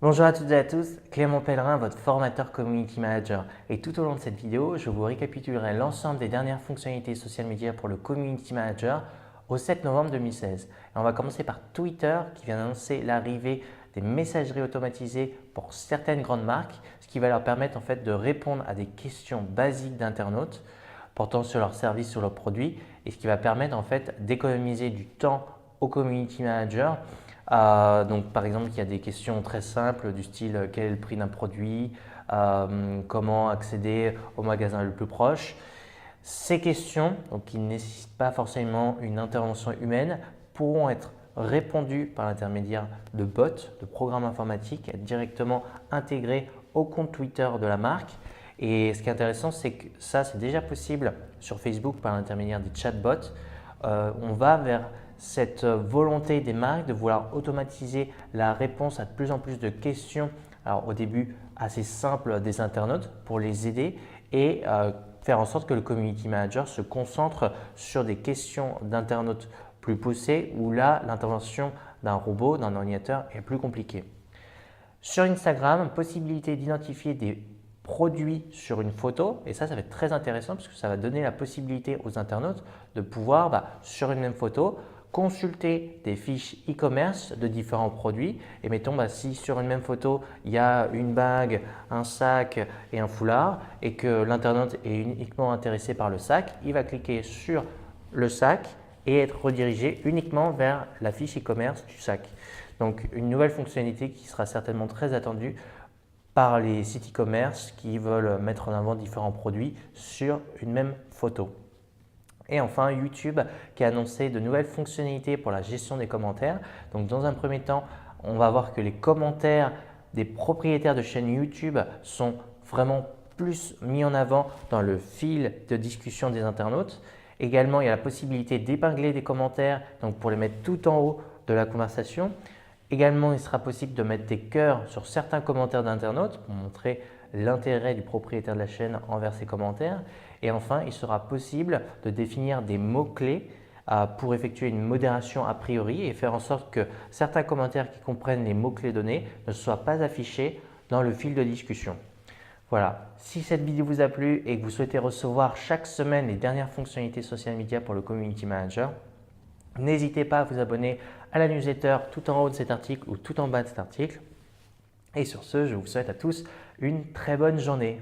Bonjour à toutes et à tous, Clément Pellerin, votre formateur Community Manager. Et tout au long de cette vidéo, je vous récapitulerai l'ensemble des dernières fonctionnalités social media pour le Community Manager au 7 novembre 2016. Et on va commencer par Twitter qui vient d'annoncer l'arrivée des messageries automatisées pour certaines grandes marques, ce qui va leur permettre en fait de répondre à des questions basiques d'internautes portant sur leurs services, sur leurs produits, et ce qui va permettre en fait d'économiser du temps au Community Manager. Donc, par exemple, il y a des questions très simples du style quel est le prix d'un produit, comment accéder au magasin le plus proche. Ces questions, donc, qui ne nécessitent pas forcément une intervention humaine, pourront être répondues par l'intermédiaire de bots, de programmes informatiques, être directement intégrés au compte Twitter de la marque. Et ce qui est intéressant, c'est que ça, c'est déjà possible sur Facebook par l'intermédiaire des chatbots. On va vers cette volonté des marques de vouloir automatiser la réponse à de plus en plus de questions, alors au début assez simples des internautes pour les aider et faire en sorte que le Community Manager se concentre sur des questions d'internautes plus poussées où là l'intervention d'un robot, d'un ordinateur est plus compliquée. Sur Instagram, possibilité d'identifier des produits sur une photo et ça va être très intéressant parce que ça va donner la possibilité aux internautes de pouvoir, sur une même photo, consulter des fiches e-commerce de différents produits et mettons si sur une même photo il y a une bague, un sac et un foulard et que l'internaute est uniquement intéressé par le sac, il va cliquer sur le sac et être redirigé uniquement vers la fiche e-commerce du sac. Donc une nouvelle fonctionnalité qui sera certainement très attendue par les sites e-commerce qui veulent mettre en avant différents produits sur une même photo. Et enfin, YouTube qui a annoncé de nouvelles fonctionnalités pour la gestion des commentaires. Donc, dans un premier temps, on va voir que les commentaires des propriétaires de chaînes YouTube sont vraiment plus mis en avant dans le fil de discussion des internautes. Également, il y a la possibilité d'épingler des commentaires donc pour les mettre tout en haut de la conversation. Également, il sera possible de mettre des cœurs sur certains commentaires d'internautes pour montrer l'intérêt du propriétaire de la chaîne envers ses commentaires. Et enfin, il sera possible de définir des mots-clés pour effectuer une modération a priori et faire en sorte que certains commentaires qui comprennent les mots-clés donnés ne soient pas affichés dans le fil de discussion. Voilà, si cette vidéo vous a plu et que vous souhaitez recevoir chaque semaine les dernières fonctionnalités social media pour le Community Manager, n'hésitez pas à vous abonner à la newsletter tout en haut de cet article ou tout en bas de cet article. Et sur ce, je vous souhaite à tous une très bonne journée.